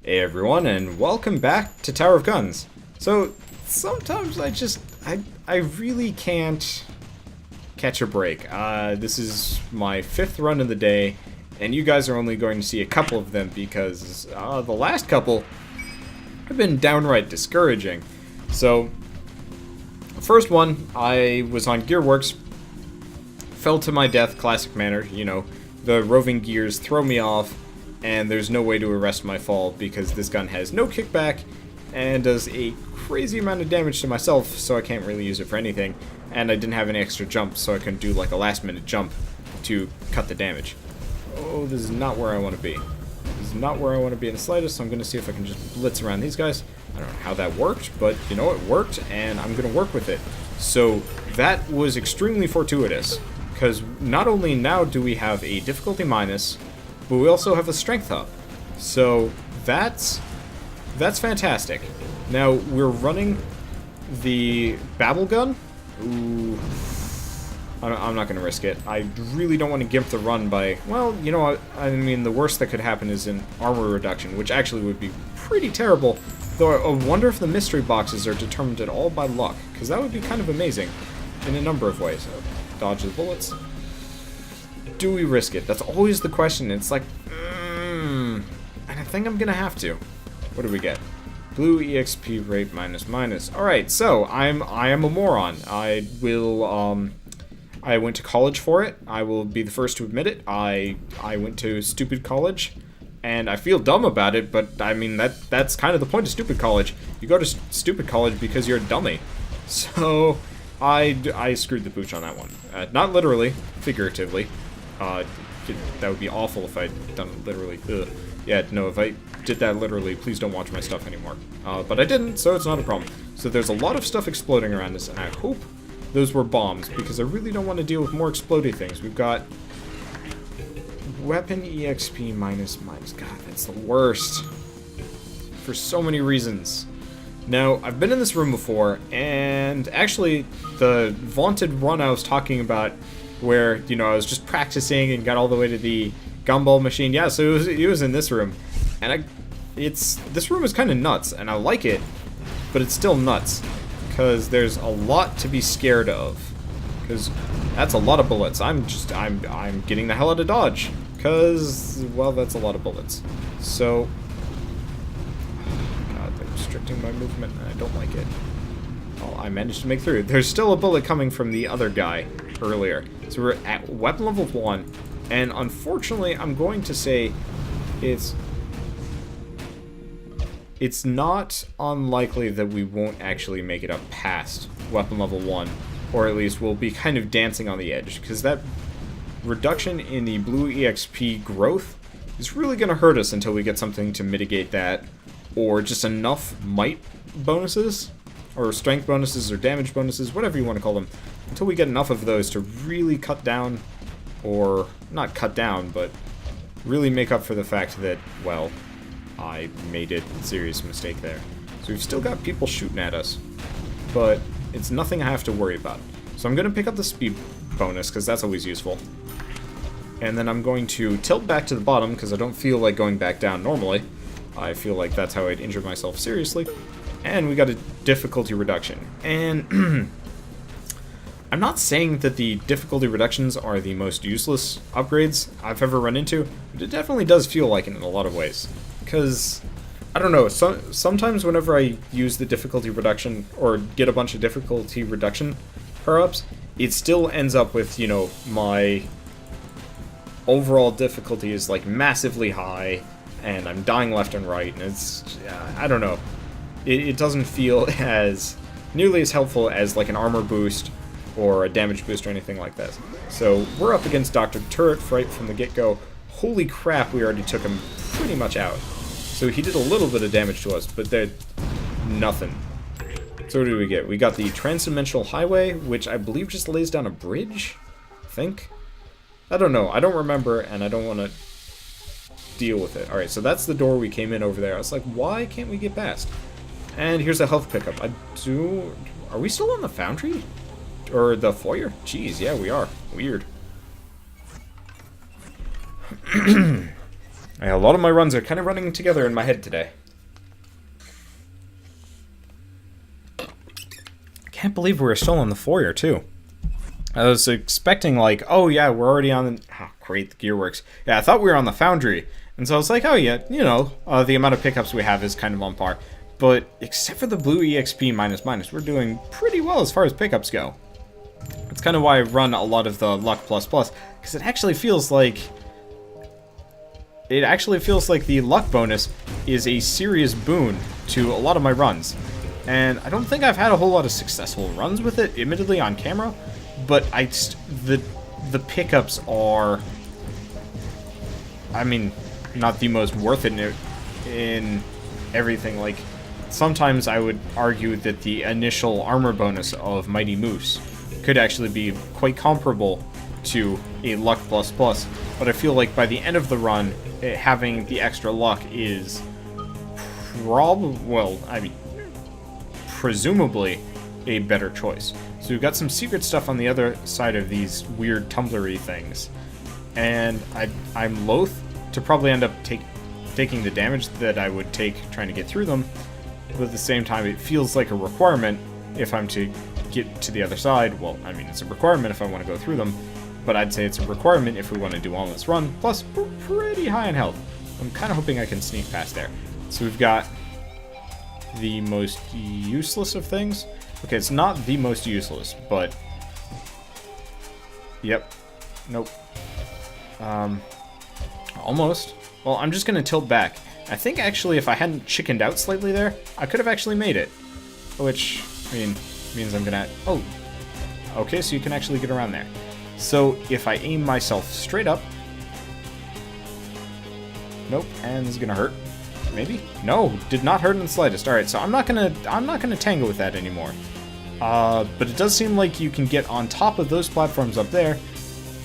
Hey everyone, and welcome back to Tower of Guns. So, sometimes I really can't catch a break. This is my 5th run of the day, and you guys are only going to see a couple of them because the last couple have been downright discouraging. So, the first one, I was on Gearworks, fell to my death, classic manner, you know, the roving gears throw me off, and there's no way to arrest my fall because this gun has no kickback and does a crazy amount of damage to myself, so I can't really use it for anything. And I didn't have any extra jumps, so I couldn't do like a last minute jump to cut the damage. Oh, this is not where I want to be. This is not where I want to be in the slightest, so I'm going to see if I can just blitz around these guys. I don't know how that worked, but you know, it worked, and I'm going to work with it. So that was extremely fortuitous, because not only now do we have a difficulty minus, but we also have a strength up. So that's fantastic. Now we're running the Babel gun. Ooh, I'm not gonna risk it. I really don't want to gimp the run by, well, you know what, I mean, the worst that could happen is an armor reduction, which actually would be pretty terrible. Though I wonder if the mystery boxes are determined at all by luck, because that would be kind of amazing in a number of ways. So, dodge the bullets. Do we risk it? That's always the question. It's like, and I think I'm gonna have to. What do we get? Blue EXP rate minus. Alright, so I am a moron. I went to college for it. I will be the first to admit it. I went to stupid college, and I feel dumb about it, but I mean, that's kind of the point of stupid college. You go to stupid college because you're a dummy. So I screwed the pooch on that one. Not literally, figuratively. That would be awful if I'd done it literally. Ugh. Yeah, no, if I did that literally, please don't watch my stuff anymore. But I didn't, so it's not a problem. So there's a lot of stuff exploding around us, and I hope those were bombs, because I really don't want to deal with more explodey things. We've got weapon EXP minus. God, that's the worst. For so many reasons. Now, I've been in this room before, and actually, the vaunted run I was talking about, where, you know, I was just practicing and got all the way to the gumball machine. Yeah, so it was in this room. And this room is kind of nuts, and I like it, but it's still nuts. Because there's a lot to be scared of. Because that's a lot of bullets. I'm getting the hell out of dodge. Because, well, that's a lot of bullets. So, God, they're restricting my movement, and I don't like it. Well, I managed to make through. There's still a bullet coming from the other guy earlier. So we're at weapon level 1, and unfortunately, I'm going to say it's not unlikely that we won't actually make it up past weapon level 1, or at least we'll be kind of dancing on the edge, because that reduction in the blue EXP growth is really going to hurt us until we get something to mitigate that, or just enough might bonuses, or strength bonuses, or damage bonuses, whatever you want to call them, until we get enough of those to really cut down, or not cut down, but really make up for the fact that, well, I made a serious mistake there. So we've still got people shooting at us, but it's nothing I have to worry about. So I'm going to pick up the speed bonus, because that's always useful. And then I'm going to tilt back to the bottom, because I don't feel like going back down normally. I feel like that's how I'd injure myself seriously. And we got a difficulty reduction. And I'm not saying that the difficulty reductions are the most useless upgrades I've ever run into, but it definitely does feel like it in a lot of ways. Because, I don't know, sometimes whenever I use the difficulty reduction, or get a bunch of difficulty reduction power-ups, it still ends up with, you know, my overall difficulty is like massively high, and I'm dying left and right, and it's, I don't know. It doesn't feel as nearly as helpful as like an armor boost or a damage boost or anything like that. So we're up against Dr. Turret right from the get-go. Holy crap, we already took him pretty much out. So he did a little bit of damage to us, but they're nothing. So what do we get? We got the Transdimensional Highway, which I believe just lays down a bridge, I think? I don't know, I don't remember, and I don't want to deal with it. Alright, so that's the door we came in over there. I was like, why can't we get past? And here's a health pickup. Are we still on the Foundry? Or the foyer? Jeez, yeah, we are. Weird. A lot of my runs are kind of running together in my head today. Can't believe we're still on the foyer, too. I was expecting, like, oh yeah, we're already on the... Oh, great, the gear works. Yeah, I thought we were on the Foundry. And so I was like, oh yeah, you know, the amount of pickups we have is kind of on par. But except for the blue EXP we're doing pretty well as far as pickups go. That's kind of why I run a lot of the Luck++, because it actually feels like... the luck bonus is a serious boon to a lot of my runs. And I don't think I've had a whole lot of successful runs with it, admittedly, on camera. But the pickups are... I mean, not the most worth it in everything. Like, sometimes I would argue that the initial armor bonus of Mighty Moose could actually be quite comparable to a Luck++, but I feel like by the end of the run, having the extra luck is presumably a better choice. So we've got some secret stuff on the other side of these weird tumblery things, and I'm loath to probably end up taking the damage that I would take trying to get through them, but at the same time it feels like a requirement if I'm to get to the other side. Well, I mean, it's a requirement if I want to go through them, but I'd say it's a requirement if we want to do all this run, plus we're pretty high in health. I'm kind of hoping I can sneak past there. So we've got the most useless of things. Okay, it's not the most useless, but... Yep. Nope. Almost. Well, I'm just going to tilt back. I think, actually, if I hadn't chickened out slightly there, I could have actually made it. Which, I mean, means I'm going to... Oh. Okay, so you can actually get around there. So, if I aim myself straight up... Nope, and this is going to hurt. Maybe? No, did not hurt in the slightest. Alright, so I'm not gonna tangle with that anymore. But it does seem like you can get on top of those platforms up there,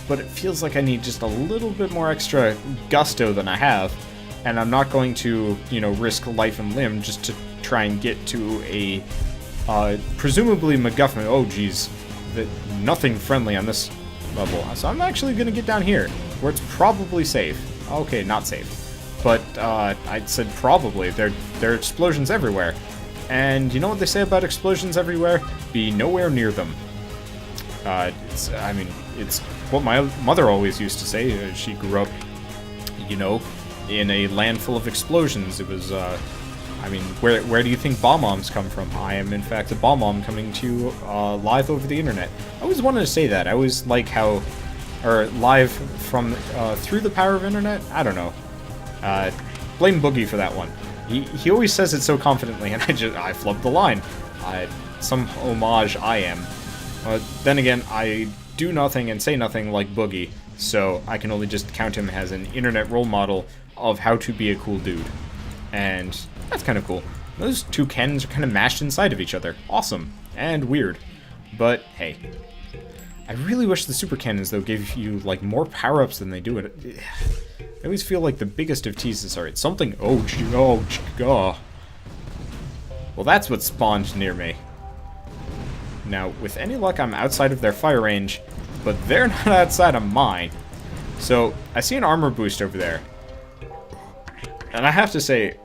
but it feels like I need just a little bit more extra gusto than I have, and I'm not going to, you know, risk life and limb just to try and get to a, presumably MacGuffin. Oh, geez. Nothing friendly on this level. So I'm actually gonna get down here, where it's probably safe. Okay, not safe. But I said probably. There are explosions everywhere. And you know what they say about explosions everywhere? Be nowhere near them. It's what my mother always used to say. She grew up, you know, in a land full of explosions. It was, I mean, where do you think bomb-bombs come from? I am, in fact, a bomb-bomb coming to you live over the internet. I always wanted to say that. I always like how... Or live from, through the power of internet? I don't know. Blame Boogie for that one. He always says it so confidently, and I flubbed the line. Some homage I am. Then again, I do nothing and say nothing like Boogie, so I can only just count him as an internet role model of how to be a cool dude. And that's kind of cool. Those two cannons are kind of mashed inside of each other. Awesome. And weird. But, hey. I really wish the super cannons, though, gave you, like, more power-ups than they do it. I always feel like the biggest of teases are it's something... Oh, God. Well, that's what spawned near me. Now, with any luck, I'm outside of their fire range, but they're not outside of mine. So, I see an armor boost over there. And I have to say,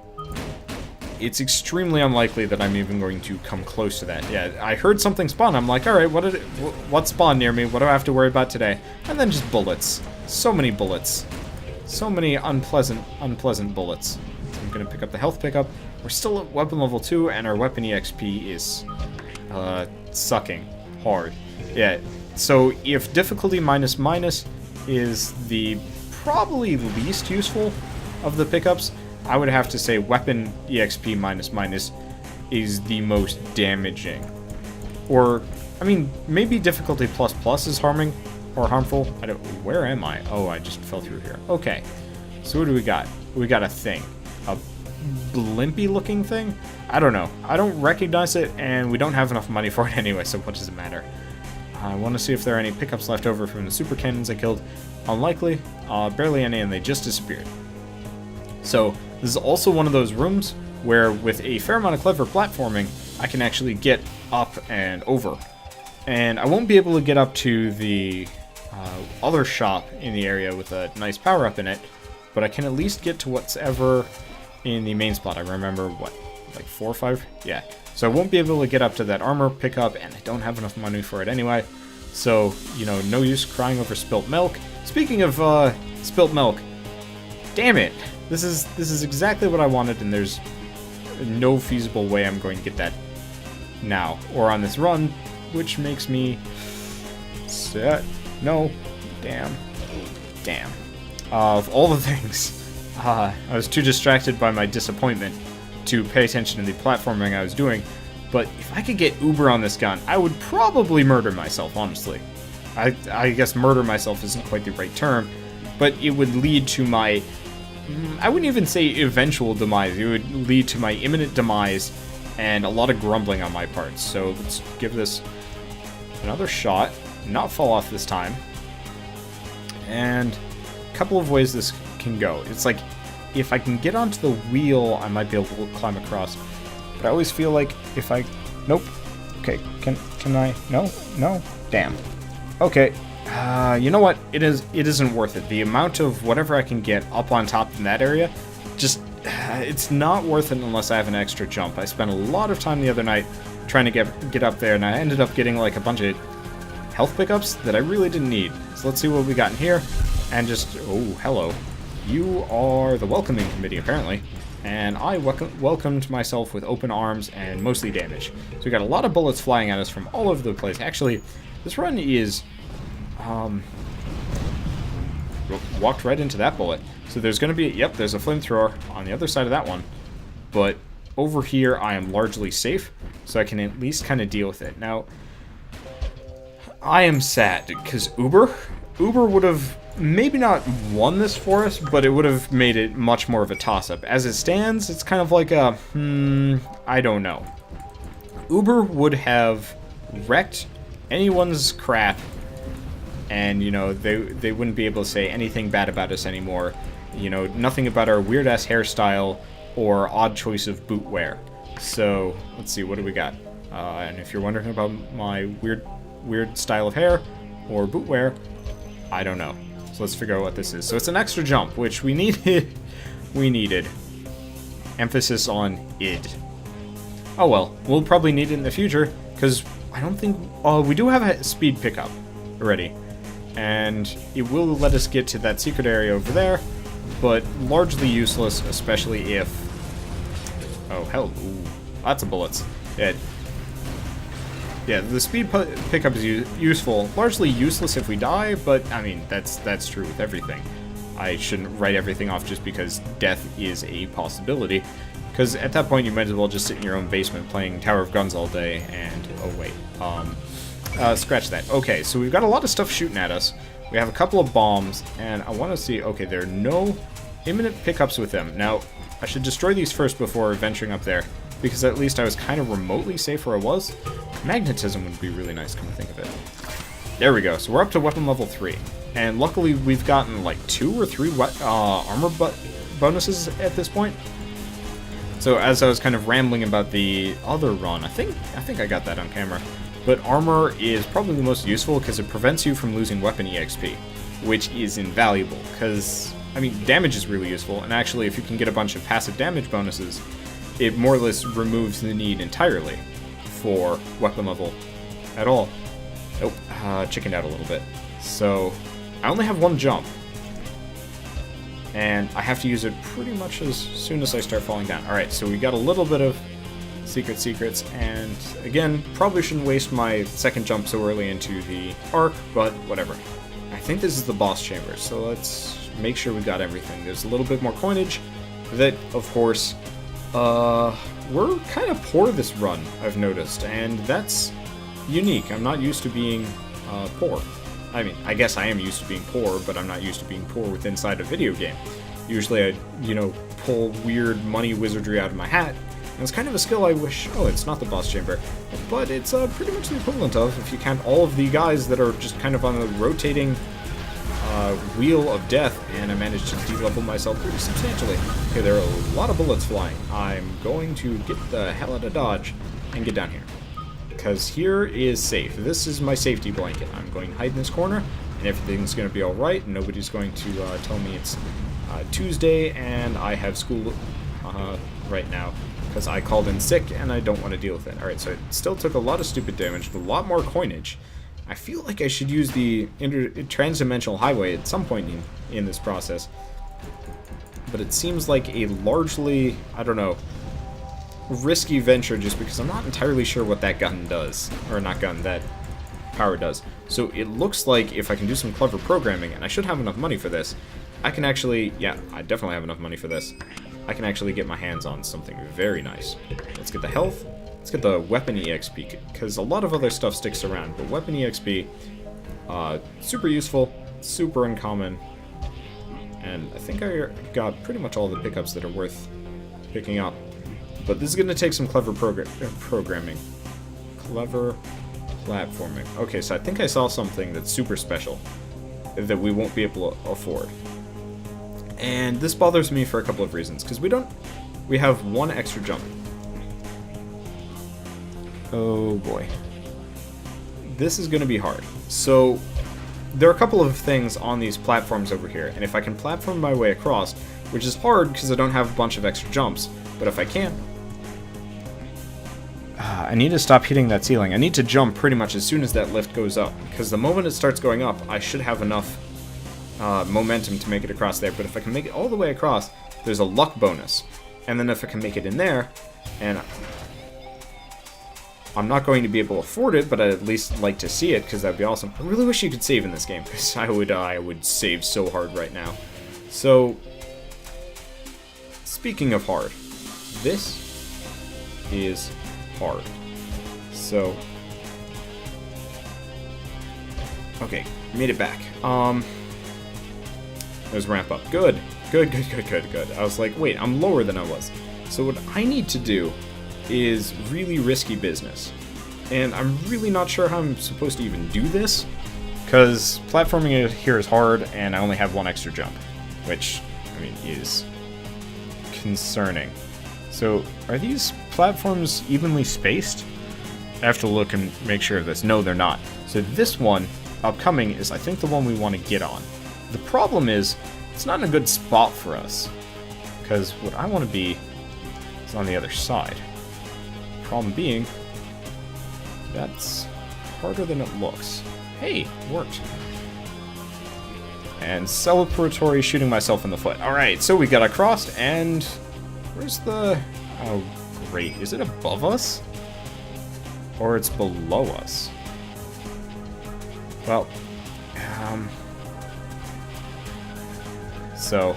it's extremely unlikely that I'm even going to come close to that. Yeah, I heard something spawn. I'm like, alright, what spawned near me? What do I have to worry about today? And then just bullets. So many bullets. So many unpleasant bullets. So I'm going to pick up the health pickup. We're still at weapon level 2, and our weapon EXP is sucking hard. Yeah, so if difficulty minus is the probably least useful of the pickups, I would have to say weapon EXP minus is the most damaging. Or, I mean, maybe difficulty plus is harming or harmful. I don't. Where am I? Oh, I just fell through here. Okay. So what do we got? We got a thing. A blimpy-looking thing? I don't know. I don't recognize it, and we don't have enough money for it anyway, so what does it matter? I want to see if there are any pickups left over from the super cannons I killed. Unlikely. Barely any, and they just disappeared. So, this is also one of those rooms where, with a fair amount of clever platforming, I can actually get up and over. And I won't be able to get up to the other shop in the area with a nice power-up in it, but I can at least get to whatever in the main spot. I remember, what, like 4 or 5? Yeah. So I won't be able to get up to that armor pickup, and I don't have enough money for it anyway. So, you know, no use crying over spilt milk. Speaking of spilt milk, damn it! This is exactly what I wanted, and there's no feasible way I'm going to get that now or on this run, which makes me sad. No, damn. Of all the things, I was too distracted by my disappointment to pay attention to the platforming I was doing. But if I could get Uber on this gun, I would probably murder myself, honestly. I guess murder myself isn't quite the right term, but it would lead to my, I wouldn't even say eventual demise, it would lead to my imminent demise and a lot of grumbling on my part. So let's give this another shot, not fall off this time. And a couple of ways this can go. It's like, if I can get onto the wheel, I might be able to climb across. But I always feel like if I... Nope. Okay, can I... No? Damn. Okay. You know what? It isn't worth it. The amount of whatever I can get up on top in that area, just... it's not worth it unless I have an extra jump. I spent a lot of time the other night trying to get up there, and I ended up getting like a bunch of health pickups that I really didn't need. So let's see what we got in here. And just... Oh, hello. You are the welcoming committee, apparently. And I welcomed myself with open arms and mostly damage. So we got a lot of bullets flying at us from all over the place. Actually, this run is... walked right into that bullet. So there's going to be... Yep, there's a flamethrower on the other side of that one. But over here, I am largely safe. So I can at least kind of deal with it. Now, I am sad because Uber would have... maybe not won this for us, but it would have made it much more of a toss-up. As it stands, it's kind of like a, I don't know. Uber would have wrecked anyone's crap, and, you know, they wouldn't be able to say anything bad about us anymore. You know, nothing about our weird-ass hairstyle or odd choice of boot wear. So, let's see, what do we got? And if you're wondering about my weird style of hair or boot wear, I don't know. So let's figure out what this is. So it's an extra jump, which we needed. We needed. Emphasis on id. Oh well, we'll probably need it in the future, because I don't think... Oh, we do have a speed pickup already. And it will let us get to that secret area over there, but largely useless, especially if... Oh, hell. Ooh, lots of bullets. Yeah, the speed pickup is useful. Largely useless if we die, but, I mean, that's true with everything. I shouldn't write everything off just because death is a possibility. Because at that point, you might as well just sit in your own basement playing Tower of Guns all day, and... Oh, wait. Scratch that. Okay, so we've got a lot of stuff shooting at us. We have a couple of bombs, and I want to see... Okay, there are no imminent pickups with them. Now, I should destroy these first before venturing up there, because at least I was kind of remotely safe where I was. Magnetism would be really nice, come to think of it. There we go. So we're up to weapon level 3. And luckily we've gotten like 2 or 3 armor bonuses at this point. So as I was kind of rambling about the other run, I think I got that on camera. But armor is probably the most useful because it prevents you from losing weapon EXP, which is invaluable. Because, I mean, damage is really useful. And actually, if you can get a bunch of passive damage bonuses, it more or less removes the need entirely for weapon level at all. Nope, chickened out a little bit. So, I only have one jump. And I have to use it pretty much as soon as I start falling down. Alright, so we got a little bit of secrets, and again, probably shouldn't waste my second jump so early into the arc, but whatever. I think this is the boss chamber, so let's make sure we got everything. There's a little bit more coinage that, of course, we're kind of poor this run, I've noticed, and that's unique. I'm not used to being poor. I mean, I guess I am used to being poor, but I'm not used to being poor within inside a video game. Usually I, you know, pull weird money wizardry out of my hat, and it's kind of a skill I wish... Oh, it's not the boss chamber, but it's pretty much the equivalent of, if you count all of the guys that are just kind of on the rotating wheel of death, and I managed to de-level myself pretty substantially. Okay, there are a lot of bullets flying. I'm going to get the hell out of Dodge and get down here, because here is safe. This is my safety blanket. I'm going to hide in this corner, and everything's going to be alright, and nobody's going to tell me it's Tuesday, and I have school right now because I called in sick and I don't want to deal with it. Alright, so it still took a lot of stupid damage, but a lot more coinage. I feel like I should use the transdimensional highway at some point in this process. But it seems like a largely, I don't know, risky venture just because I'm not entirely sure what that gun does. Or not gun, that power does. So it looks like if I can do some clever programming, and I should have enough money for this, I can actually, yeah, I definitely have enough money for this. I can actually get my hands on something very nice. Let's get the health. Let's get the weapon EXP, because a lot of other stuff sticks around, but weapon EXP, super useful, super uncommon, and I think I got pretty much all the pickups that are worth picking up. But this is going to take some clever programming. Clever platforming. Okay, so I think I saw something that's super special that we won't be able to afford. And this bothers me for a couple of reasons, because we have one extra jump. Oh boy. This is going to be hard. So, there are a couple of things on these platforms over here, and if I can platform my way across, which is hard because I don't have a bunch of extra jumps, but if I can... I need to stop hitting that ceiling. I need to jump pretty much as soon as that lift goes up, because the moment it starts going up, I should have enough momentum to make it across there, but if I can make it all the way across, there's a luck bonus. And then if I can make it in there, and I'm not going to be able to afford it, but I'd at least like to see it, because that'd be awesome. I really wish you could save in this game, because I would save so hard right now. So, speaking of hard, this is hard. So, okay, made it back. There's ramp up. Good. Good. I was like, wait, I'm lower than I was. So what I need to do is really risky business. And I'm really not sure how I'm supposed to even do this, because platforming here is hard, and I only have one extra jump, which, I mean, is concerning. So, are these platforms evenly spaced? I have to look and make sure of this. No, they're not. So this one, upcoming, is I think the one we want to get on. The problem is, it's not in a good spot for us, because what I want to be is on the other side. Problem being, that's harder than it looks. Hey, worked. And celebratory shooting myself in the foot. Alright, so we got across, and where's the... Oh, great. Is it above us? Or it's below us? Well, so,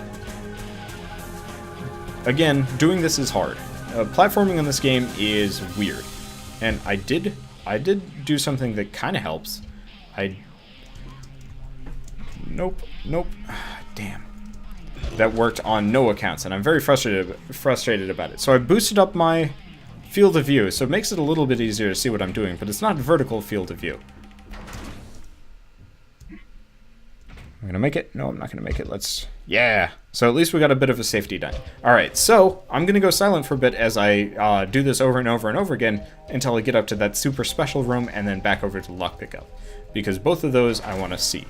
again, doing this is hard. Platforming in this game is weird. And I did do something that kind of helps. Nope. Damn. That worked on no accounts, and I'm very frustrated about it. So I boosted up my field of view, so it makes it a little bit easier to see what I'm doing, but it's not vertical field of view. I'm gonna make it? No, I'm not gonna make it. Let's... Yeah! So at least we got a bit of a safety done. Alright, so I'm gonna go silent for a bit as I do this over and over and over again until I get up to that super special room and then back over to luck pickup. Because both of those I want to see.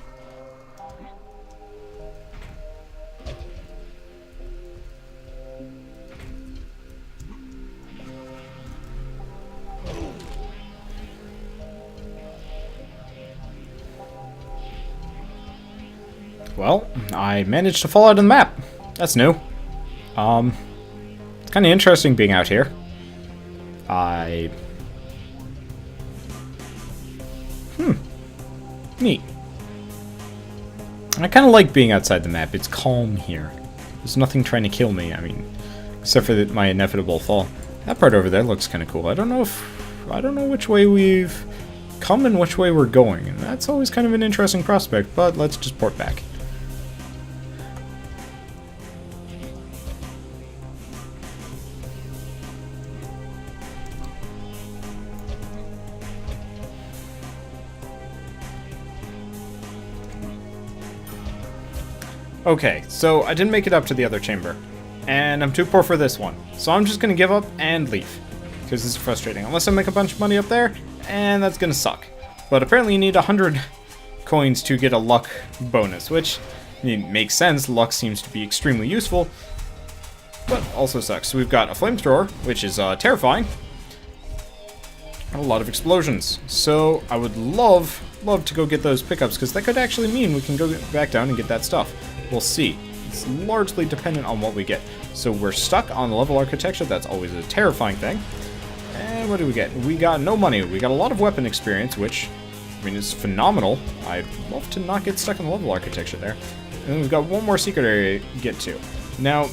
Well, I managed to fall out of the map. That's new. It's kind of interesting being out here. Neat. I kind of like being outside the map. It's calm here. There's nothing trying to kill me, I mean, except for my inevitable fall. That part over there looks kind of cool. I don't know which way we've come and which way we're going, and that's always kind of an interesting prospect, but let's just port back. Okay, so I didn't make it up to the other chamber, and I'm too poor for this one, so I'm just gonna give up and leave, because this is frustrating, unless I make a bunch of money up there, and that's gonna suck. But apparently you need 100 coins to get a luck bonus, which I mean, it makes sense, luck seems to be extremely useful, but also sucks. So we've got a flamethrower, which is terrifying, and a lot of explosions. So I would love to go get those pickups, because that could actually mean we can go back down and get that stuff. We'll see. It's largely dependent on what we get. So we're stuck on the level architecture. That's always a terrifying thing. And what do we get? We got no money. We got a lot of weapon experience, which, I mean, is phenomenal. I'd love to not get stuck in the level architecture there. And then we've got one more secret area to get to. Now,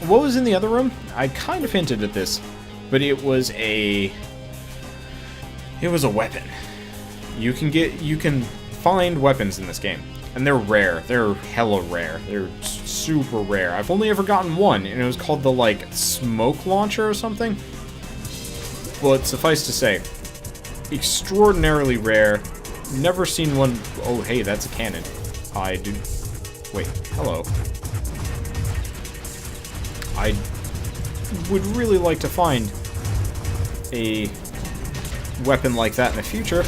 what was in the other room? I kind of hinted at this, but it was a weapon. You can find weapons in this game, and they're rare. They're hella rare. They're super rare. I've only ever gotten one, and it was called the, like, smoke launcher or something. But suffice to say, extraordinarily rare. Never seen one. Oh, hey, that's a cannon. I do. Wait, hello. I would really like to find a weapon like that in the future,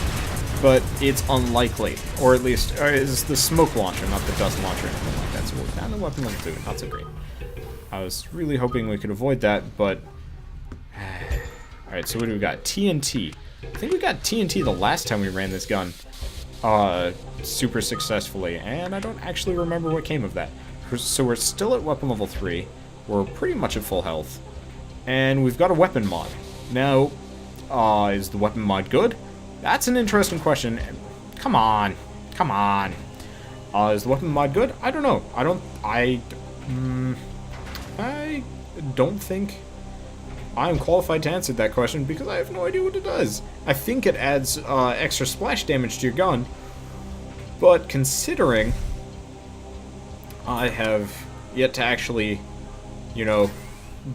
but it's unlikely. Or at least, it's the smoke launcher, not the dust launcher or anything like that. So we're down to weapon level 2. Not so great. I was really hoping we could avoid that, but... Alright, so what do we got? TNT. I think we got TNT the last time we ran this gun super successfully, and I don't actually remember what came of that. So we're still at weapon level 3. We're pretty much at full health. And we've got a weapon mod. Now, is the weapon mod good? That's an interesting question. Come on. Come on. Is the weapon mod good? I don't know. I don't think I'm qualified to answer that question because I have no idea what it does. I think it adds extra splash damage to your gun, but considering I have yet to actually, you know,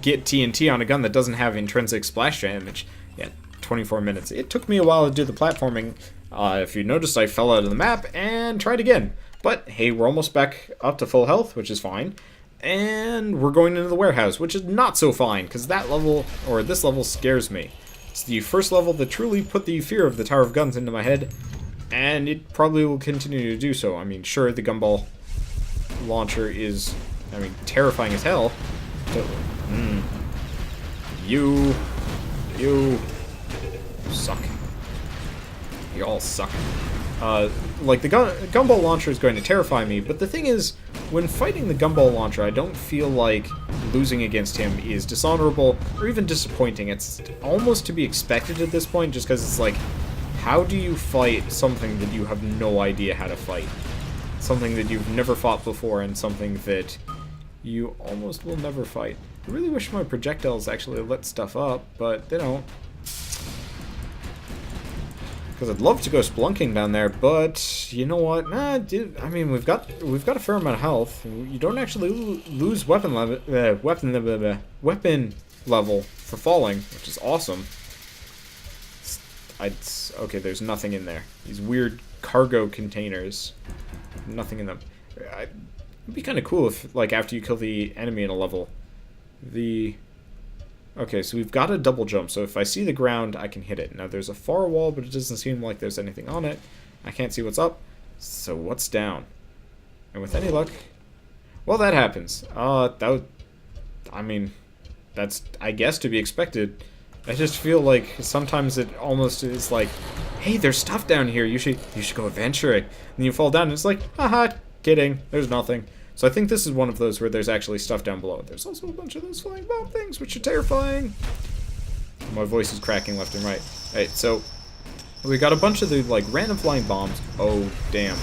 get TNT on a gun that doesn't have intrinsic splash damage, yeah, 24 minutes. It took me a while to do the platforming. If you noticed, I fell out of the map and tried again. But hey, we're almost back up to full health, which is fine. And we're going into the warehouse, which is not so fine, because that level, or this level, scares me. It's the first level that truly put the fear of the Tower of Guns into my head, and it probably will continue to do so. I mean, sure, the gumball launcher is, I mean, terrifying as hell. So, You suck. You all suck. Like, the gumball launcher is going to terrify me, but the thing is, when fighting the gumball launcher, I don't feel like losing against him is dishonorable or even disappointing. It's almost to be expected at this point, just because it's like, how do you fight something that you have no idea how to fight? Something that you've never fought before, and something that you almost will never fight. I really wish my projectiles actually lit stuff up, but they don't. Because I'd love to go splunking down there, but you know what? Nah, dude. I mean, we've got a fair amount of health. You don't actually lose weapon level for falling, which is awesome. Okay, there's nothing in there. These weird cargo containers, nothing in them. It'd be kind of cool if, like, after you kill the enemy in a level, okay, so we've got a double jump, so if I see the ground, I can hit it. Now, there's a far wall, but it doesn't seem like there's anything on it. I can't see what's up, so what's down? And with any luck... Well, that happens. I mean, that's, I guess, to be expected. I just feel like sometimes it almost is like, hey, there's stuff down here, you should go adventuring. And you fall down, and it's like, haha, kidding, there's nothing. So I think this is one of those where there's actually stuff down below. There's also a bunch of those flying bomb things, which are terrifying. My voice is cracking left and right. Alright, so we got a bunch of the, like, random flying bombs. Oh, damn.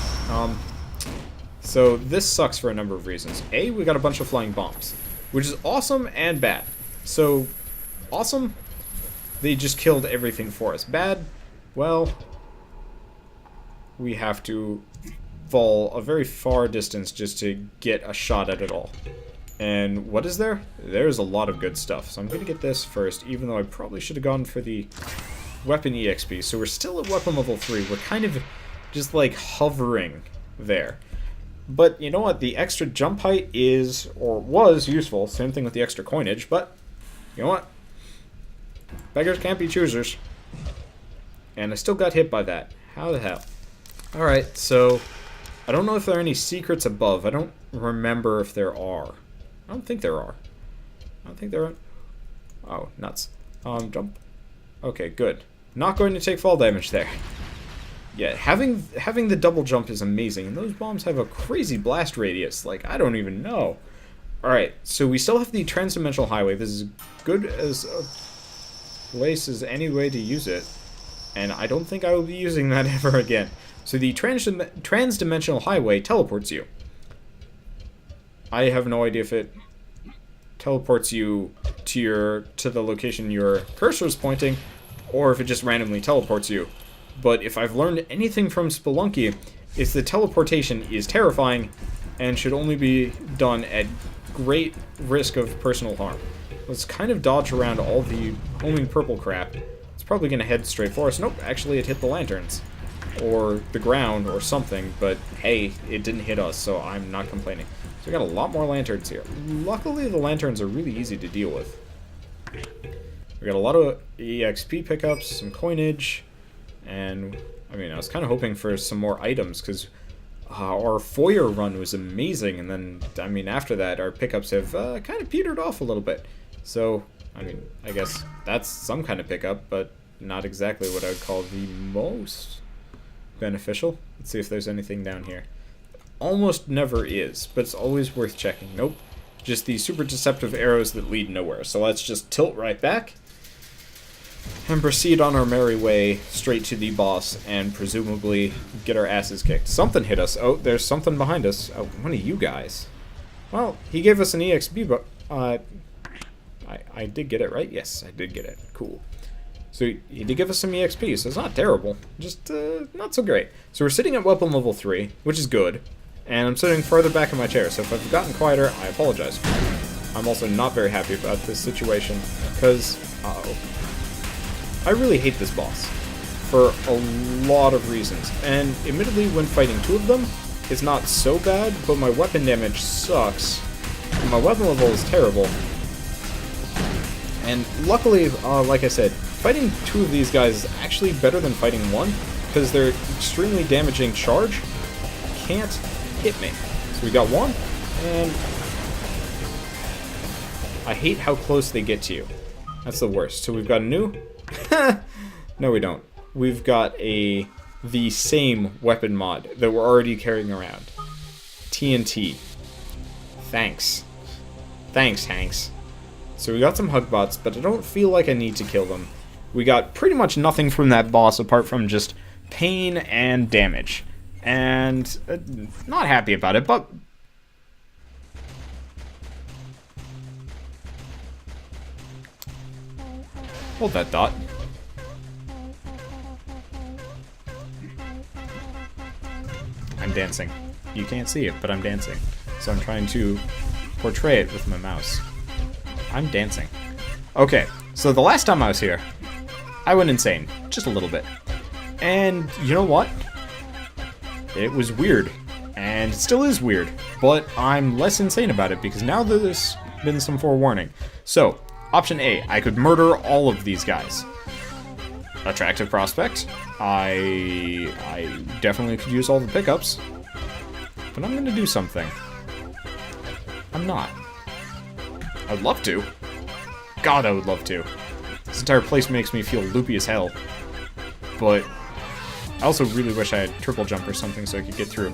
So this sucks for a number of reasons. A, we got a bunch of flying bombs, which is awesome and bad. So, awesome, they just killed everything for us. Bad, well, we have to fall a very far distance just to get a shot at it all. And what is there? There's a lot of good stuff. So I'm going to get this first, even though I probably should have gone for the weapon EXP. So we're still at weapon level 3. We're kind of just like hovering there. But you know what? The extra jump height is, or was, useful. Same thing with the extra coinage, but you know what? Beggars can't be choosers. And I still got hit by that. How the hell? Alright, so I don't know if there are any secrets above. I don't remember if there are. I don't think there are. I don't think there are. Oh, nuts. Jump. Okay, good. Not going to take fall damage there. Yeah, having the double jump is amazing, and those bombs have a crazy blast radius. Like, I don't even know. Alright, so we still have the transdimensional highway. This is good as a place as any way to use it, and I don't think I will be using that ever again. So the transdimensional highway teleports you. I have no idea if it teleports you to the location your cursor is pointing, or if it just randomly teleports you. But if I've learned anything from Spelunky, it's that teleportation is terrifying and should only be done at great risk of personal harm. Let's kind of dodge around all the homing purple crap. It's probably going to head straight for us. Nope, actually it hit the lanterns. Or the ground or something, but hey, it didn't hit us, so I'm not complaining. So we got a lot more lanterns here. Luckily the lanterns are really easy to deal with. We got a lot of EXP pickups, some coinage, and I mean, I was kind of hoping for some more items, because our foyer run was amazing, and then, I mean, after that, our pickups have kind of petered off a little bit. So, I mean, I guess that's some kind of pickup, but not exactly what I would call the most beneficial. Let's see if there's anything down here. Almost never is, but it's always worth checking. Nope. Just these super deceptive arrows that lead nowhere. So let's just tilt right back and proceed on our merry way straight to the boss and presumably get our asses kicked. Something hit us. Oh, there's something behind us. Oh, one of you guys. Well, he gave us an EXP, but I did get it, right? Yes, I did get it. Cool. So he did give us some EXP, so it's not terrible. Just not so great. So we're sitting at weapon level 3, which is good. And I'm sitting further back in my chair, so if I've gotten quieter, I apologize. I'm also not very happy about this situation, because, I really hate this boss for a lot of reasons. And admittedly, when fighting two of them, it's not so bad, but my weapon damage sucks. And my weapon level is terrible. And luckily, like I said, fighting two of these guys is actually better than fighting one, because their extremely damaging charge can't hit me. So we got one, and I hate how close they get to you. That's the worst. So we've got a new... No, we don't. We've got the same weapon mod that we're already carrying around. TNT. Thanks. Thanks, Hanks. So we got some hug bots, but I don't feel like I need to kill them. We got pretty much nothing from that boss apart from just pain and damage. And not happy about it, but... Hold that thought. I'm dancing. You can't see it, but I'm dancing. So I'm trying to portray it with my mouse. I'm dancing. Okay, so the last time I was here, I went insane. Just a little bit. And you know what? It was weird. And it still is weird. But I'm less insane about it because now there's been some forewarning. So, option A, I could murder all of these guys. Attractive prospect. I definitely could use all the pickups. But I'm gonna do something. I'm not. I'd love to. God, I would love to. This entire place makes me feel loopy as hell. But I also really wish I had triple jump or something so I could get through.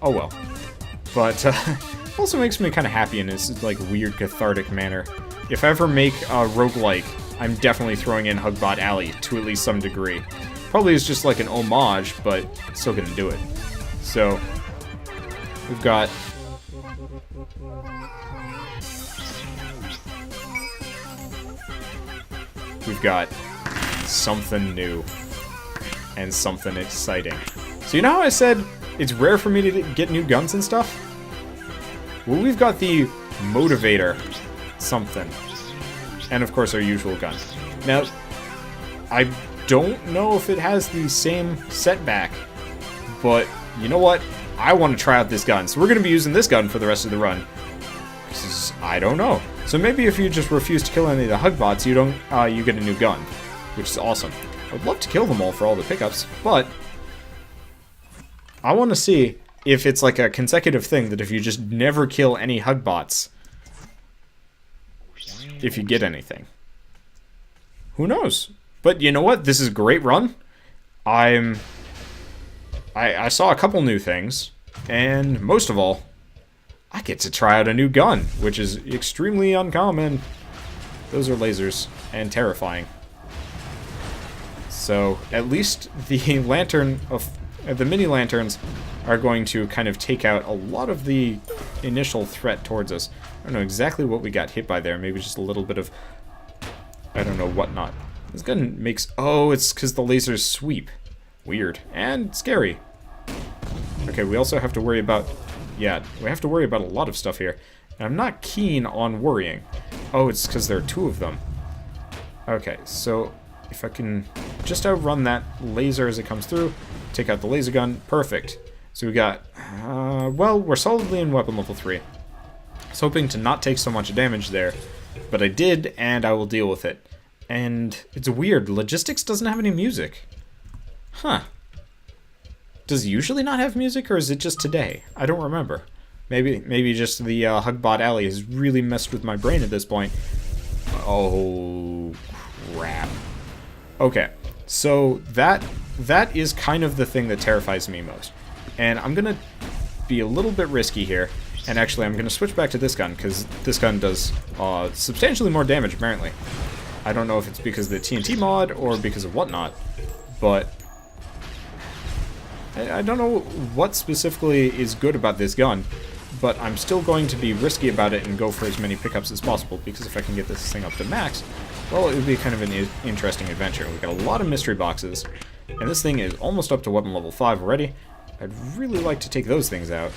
Oh well. But also makes me kind of happy in this like weird cathartic manner. If I ever make a roguelike, I'm definitely throwing in Hugbot Alley to at least some degree. Probably is just like an homage, but still gonna do it. So we've got something new and something exciting. So you know how I said it's rare for me to get new guns and stuff? Well, we've got the Motivator something. And of course our usual gun. Now, I don't know if it has the same setback, but you know what? I want to try out this gun. So we're going to be using this gun for the rest of the run. I don't know. So maybe if you just refuse to kill any of the Hugbots, you get a new gun, which is awesome. I would love to kill them all for all the pickups, but I want to see if it's like a consecutive thing, that if you just never kill any hug bots, if you get anything. Who knows? But you know what? This is a great run. I saw a couple new things, and most of all, I get to try out a new gun, which is extremely uncommon. Those are lasers, and terrifying. So, at least the the mini lanterns are going to kind of take out a lot of the initial threat towards us. I don't know exactly what we got hit by there. Maybe just a little bit of, I don't know, whatnot. This gun makes... Oh, it's because the lasers sweep. Weird. And scary. Okay, we also have to worry about... Yeah, we have to worry about a lot of stuff here. And I'm not keen on worrying. Oh, it's because there are two of them. Okay, so if I can just outrun that laser as it comes through, take out the laser gun, perfect. So we got... well, we're solidly in weapon level 3. I was hoping to not take so much damage there, but I did, and I will deal with it. And it's weird, Logistics doesn't have any music. Huh. Does it usually not have music, or is it just today? I don't remember. Maybe just the Hugbot Alley has really messed with my brain at this point. Oh, crap. Okay, so that is kind of the thing that terrifies me most. And I'm going to be a little bit risky here. And actually, I'm going to switch back to this gun, because this gun does substantially more damage, apparently. I don't know if it's because of the TNT mod or because of whatnot, but I don't know what specifically is good about this gun, but I'm still going to be risky about it and go for as many pickups as possible, because if I can get this thing up to max, well, it would be kind of an interesting adventure. We've got a lot of mystery boxes, and this thing is almost up to weapon level 5 already. I'd really like to take those things out.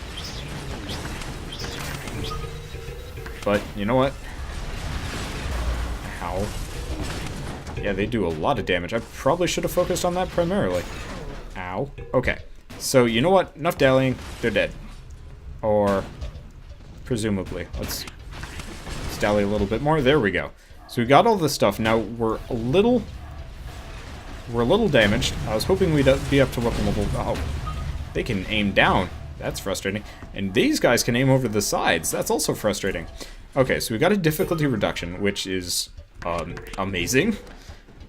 But, you know what? Ow. Yeah, they do a lot of damage. I probably should have focused on that primarily. Ow. Okay. So, you know what? Enough dallying. They're dead. Or, presumably. Let's dally a little bit more. There we go. So we got all this stuff. Now, we're a little damaged. I was hoping we'd be up to weapon level... Oh. They can aim down. That's frustrating. And these guys can aim over the sides. That's also frustrating. Okay, so we got a difficulty reduction, which is amazing.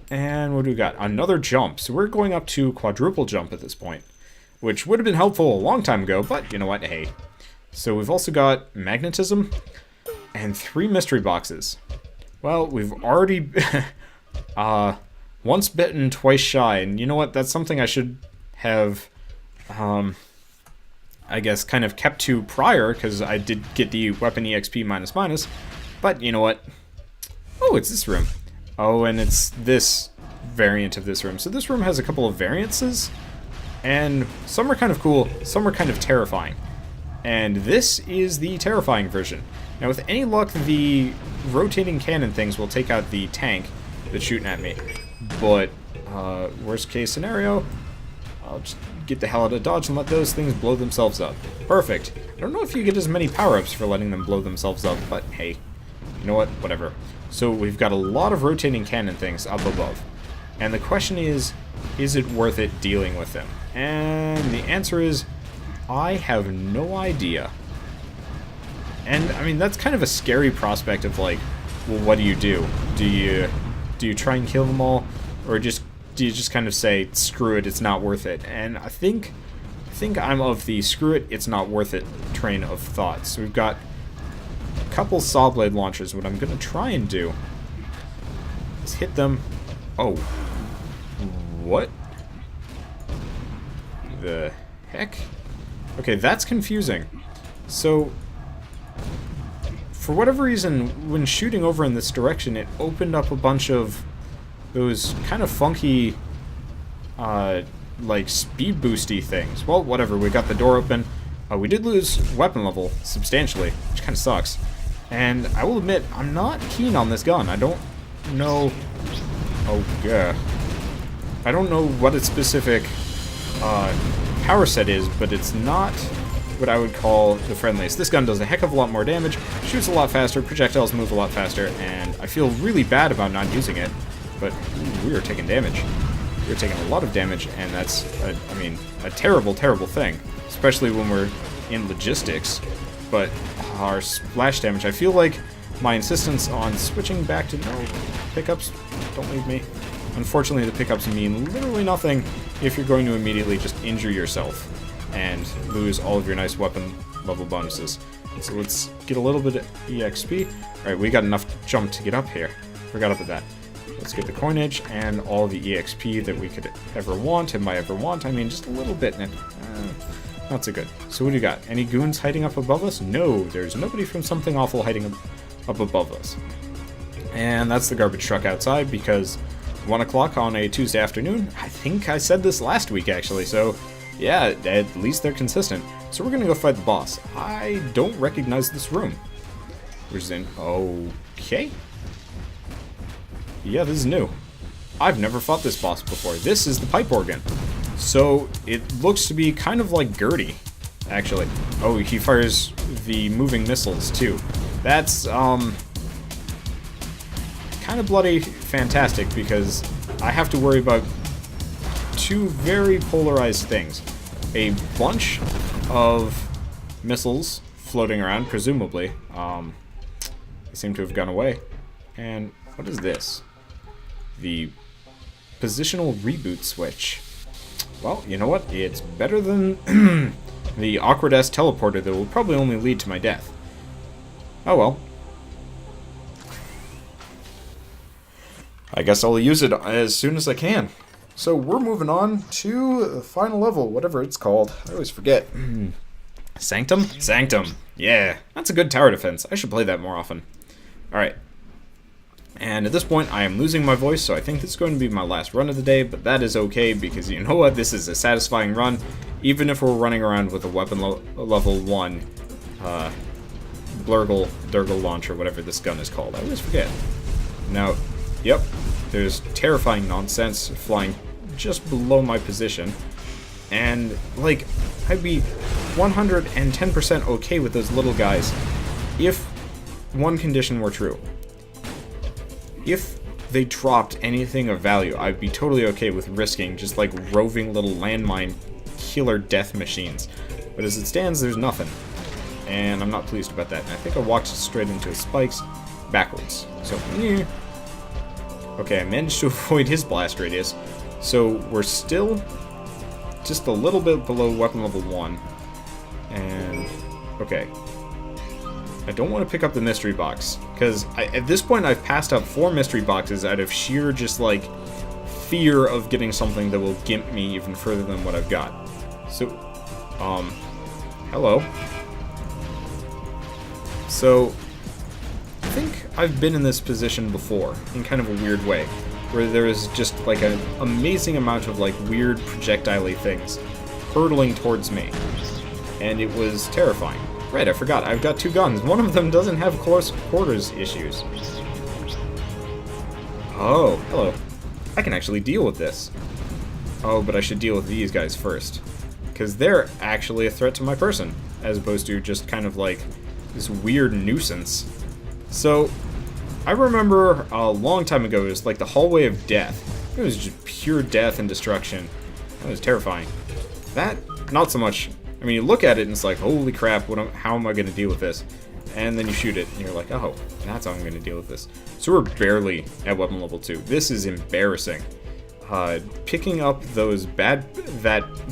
And what do we got? Another jump. So we're going up to quadruple jump at this point, which would have been helpful a long time ago, but you know what? Hey. So we've also got magnetism and 3 mystery boxes. Well, we've already... once bitten, twice shy. And you know what? That's something I should have... I guess kind of kept to prior, because I did get the weapon EXP --, but you know what? Oh, it's this room. Oh, and it's this variant of this room. So this room has a couple of variances, and some are kind of cool, some are kind of terrifying. And this is the terrifying version. Now, with any luck, the rotating cannon things will take out the tank that's shooting at me. But, worst case scenario, I'll just get the hell out of Dodge and let those things blow themselves up. Perfect. I don't know if you get as many power-ups for letting them blow themselves up, but hey, you know what? Whatever. So we've got a lot of rotating cannon things up above. And the question is it worth it dealing with them? And the answer is, I have no idea. And, I mean, that's kind of a scary prospect of, like, well, what do you do? Do you try and kill them all? Or do you just kind of say, screw it, it's not worth it? And I think I'm of the screw it, it's not worth it train of thought. So we've got a couple saw blade launchers. What I'm going to try and do is hit them. Oh. What? The heck? Okay, that's confusing. So, for whatever reason, when shooting over in this direction, it opened up a bunch of those kind of funky, like, speed boosty things. Well, whatever, we got the door open. We did lose weapon level substantially, which kind of sucks. And I will admit, I'm not keen on this gun. I don't know... Oh, yeah. I don't know what its specific power set is, but it's not what I would call the friendliest. This gun does a heck of a lot more damage, shoots a lot faster, projectiles move a lot faster, and I feel really bad about not using it. But ooh, we are taking damage. We are taking a lot of damage, and that's, I mean, a terrible, terrible thing. especially when we're in logistics. But our splash damage, I feel like my insistence on switching back to no pickups, don't leave me. Unfortunately, the pickups mean literally nothing if you're going to immediately just injure yourself and lose all of your nice weapon level bonuses. So let's get a little bit of EXP. Alright, we got enough jump to get up here. Forgot about that. Let's get the coinage and all the EXP that we could ever want, and by ever want, I mean just a little bit. Not so good. So what do you got? Any goons hiding up above us? No, there's nobody from Something Awful hiding up above us. And that's the garbage truck outside because 1 o'clock on a Tuesday afternoon. I think I said this last week actually, so yeah, at least they're consistent. So we're gonna go fight the boss. I don't recognize this room. Which is in... okay. Yeah, this is new. I've never fought this boss before. This is the pipe organ. So it looks to be kind of like Gertie, actually. Oh, he fires the moving missiles too. That's kind of bloody fantastic because I have to worry about two very polarized things. A bunch of missiles floating around, presumably. They seem to have gone away. And what is this? The positional reboot switch. Well, you know what? It's better than the awkward-ass teleporter that will probably only lead to my death. Oh well. I guess I'll use it as soon as I can. So we're moving on to the final level, whatever it's called. I always forget. Sanctum? Sanctum. Yeah, that's a good tower defense. I should play that more often. Alright. And at this point, I am losing my voice, so I think this is going to be my last run of the day, but that is okay, because you know what? This is a satisfying run, even if we're running around with a weapon level 1 Blurgle, Durgle launcher, whatever this gun is called. I always forget. Now, yep, there's terrifying nonsense flying just below my position, and, like, I'd be 110% okay with those little guys if one condition were true. If they dropped anything of value, I'd be totally okay with risking just like roving little landmine killer death machines. But as it stands, there's nothing. And I'm not pleased about that. And I think I walked straight into his spikes backwards. So, okay, I managed to avoid his blast radius. So we're still just a little bit below weapon level 1. And, okay. I don't want to pick up the mystery box, because at this point I've passed up 4 mystery boxes out of sheer just like fear of getting something that will gimp me even further than what I've got. So, hello. So, I think I've been in this position before, in kind of a weird way, where there is just like an amazing amount of like weird projectile-y things hurtling towards me, and it was terrifying. Right, I forgot. I've got 2 guns. One of them doesn't have close quarters issues. Oh, hello. I can actually deal with this. Oh, but I should deal with these guys first. Because they're actually a threat to my person, as opposed to just kind of like this weird nuisance. So, I remember a long time ago, it was like the Hallway of Death. It was just pure death and destruction. That was terrifying. That, not so much. I mean, you look at it and it's like, holy crap, how am I going to deal with this? And then you shoot it, and you're like, oh, that's how I'm going to deal with this. So we're barely at weapon level 2. This is embarrassing. Picking up that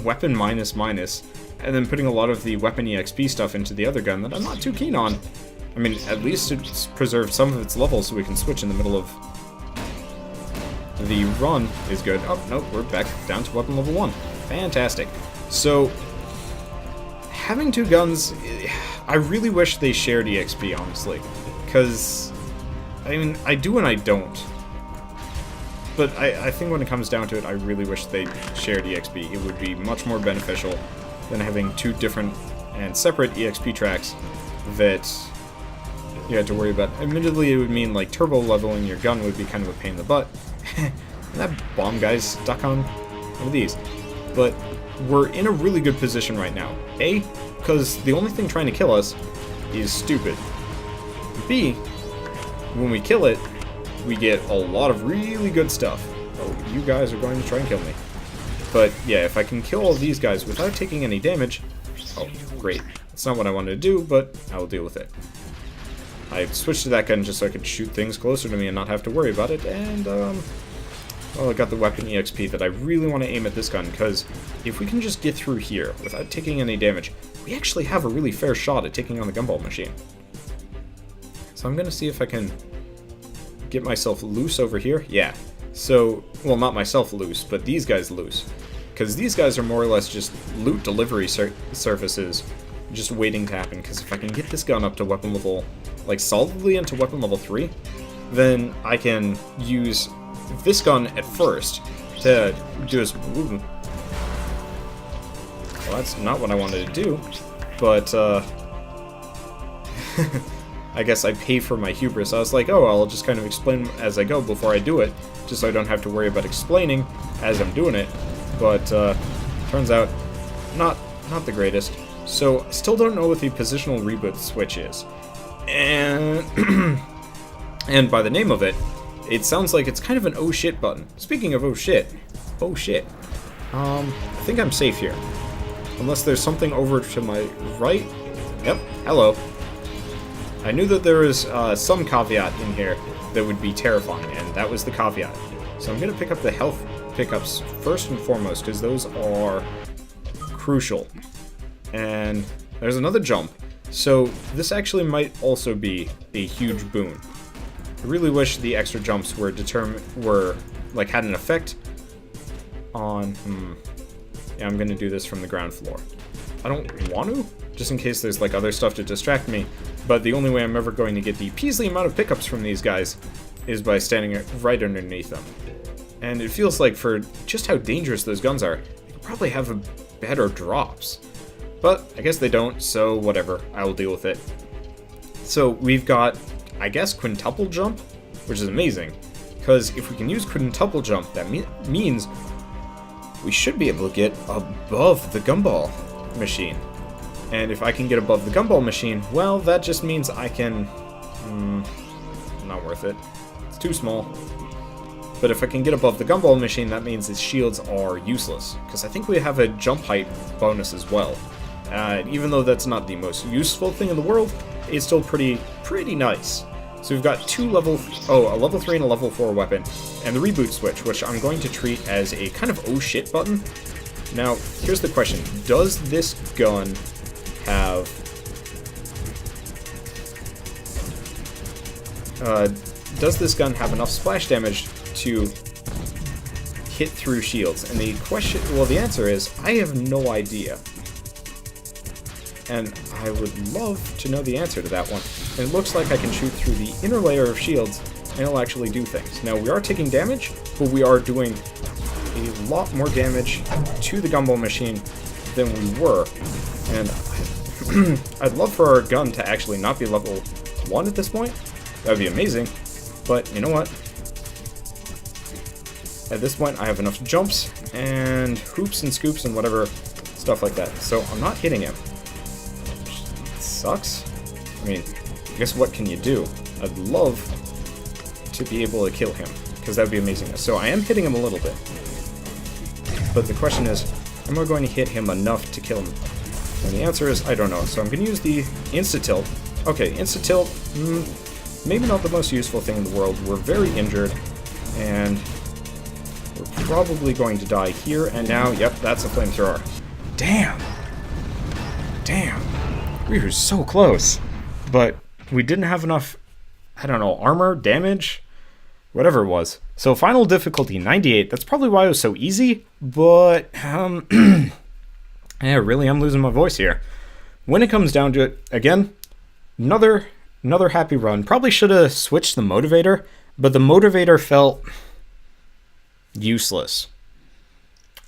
weapon minus, and then putting a lot of the weapon EXP stuff into the other gun that I'm not too keen on. I mean, at least it's preserved some of its levels so we can switch in the middle of the run is good. Oh, nope, we're back down to weapon level 1. Fantastic. So, having 2 guns, I really wish they shared EXP, honestly. Because, I mean, I do and I don't. But I think when it comes down to it, I really wish they shared EXP. It would be much more beneficial than having 2 different and separate EXP tracks that you had to worry about. Admittedly, it would mean, like, turbo leveling your gun would be kind of a pain in the butt. And that bomb guy's stuck on one of these. But we're in a really good position right now. A, because the only thing trying to kill us is stupid. B, when we kill it, we get a lot of really good stuff. Oh, you guys are going to try and kill me. But yeah, if I can kill all these guys without taking any damage, Oh, great. That's not what I wanted to do, but I will deal with it. I switched to that gun just so I could shoot things closer to me and not have to worry about it, and, well, I got the weapon EXP that I really want to aim at this gun, because if we can just get through here without taking any damage, we actually have a really fair shot at taking on the gumball machine. So I'm going to see if I can get myself loose over here. Yeah. So, well, not myself loose, but these guys loose. Because these guys are more or less just loot delivery services just waiting to happen. Because if I can get this gun up to weapon level, like solidly into weapon level 3, then I can use this gun at first to do this. Ooh. Well, that's not what I wanted to do, but I guess I pay for my hubris. I was like, oh, I'll just kind of explain as I go before I do it, just so I don't have to worry about explaining as I'm doing it. But turns out, not the greatest. So I still don't know what the positional reboot switch is, and and by the name of it, it sounds like it's kind of an oh shit button. Speaking of oh shit, I think I'm safe here, unless there's something over to my right. Yep, hello. I knew that there was some caveat in here that would be terrifying, and that was the caveat. So I'm gonna pick up the health pickups first and foremost, because those are crucial. And there's another jump, so this actually might also be a huge boon. I really wish the extra jumps were like had an effect on. Yeah, I'm gonna do this from the ground floor. I don't want to, just in case there's like other stuff to distract me. But the only way I'm ever going to get the Peaslee amount of pickups from these guys is by standing right underneath them. And it feels like for just how dangerous those guns are, they could probably have better drops. But I guess they don't, so whatever, I will deal with it. So we've got, I guess, quintuple jump, which is amazing, because if we can use quintuple jump, that means we should be able to get above the gumball machine. And if I can get above the gumball machine, well, that just means I can... not worth it. It's too small. But if I can get above the gumball machine, that means his shields are useless, because I think we have a jump height bonus as well. Even though that's not the most useful thing in the world, it's still pretty nice. So we've got a level 3 and a level 4 weapon, and the reboot switch, which I'm going to treat as a kind of oh shit button. Now, here's the question. Does this gun have... does this gun have enough splash damage to hit through shields? And the answer is, I have no idea. And I would love to know the answer to that one. And it looks like I can shoot through the inner layer of shields, and it'll actually do things. Now, we are taking damage, but we are doing a lot more damage to the gumball machine than we were. And I'd love for our gun to actually not be level 1 at this point. That would be amazing. But you know what? At this point, I have enough jumps and hoops and scoops and whatever stuff like that. So I'm not hitting him. Sucks. I mean, I guess what can you do? I'd love to be able to kill him, because that would be amazing. So I am hitting him a little bit. But the question is, am I going to hit him enough to kill him? And the answer is, I don't know. So I'm going to use the insta-tilt. Okay, insta-tilt, maybe not the most useful thing in the world. We're very injured, and we're probably going to die here and now. Yep, that's a flamethrower. Damn! Damn. We were so close. But we didn't have enough, I don't know, armor, damage, whatever it was. So final difficulty, 98. That's probably why it was so easy, but, yeah, really, I'm losing my voice here. When it comes down to it, again, another happy run. Probably should have switched the motivator, but the motivator felt useless.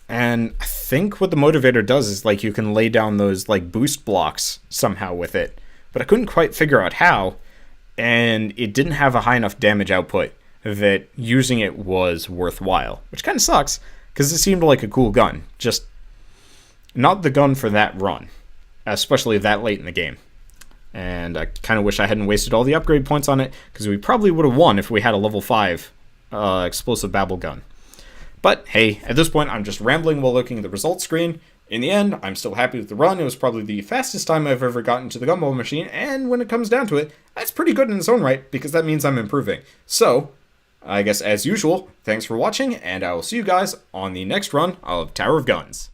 And I think what the motivator does is, like, you can lay down those, like, boost blocks somehow with it. But I couldn't quite figure out how, and it didn't have a high enough damage output that using it was worthwhile. Which kind of sucks, because it seemed like a cool gun. Just not the gun for that run, especially that late in the game. And I kind of wish I hadn't wasted all the upgrade points on it, because we probably would have won if we had a level 5 explosive babble gun. But hey, at this point, I'm just rambling while looking at the results screen, In the end, I'm still happy with the run. It was probably the fastest time I've ever gotten to the gumball machine, and when it comes down to it, that's pretty good in its own right, because that means I'm improving. So, I guess as usual, thanks for watching, and I will see you guys on the next run of Tower of Guns.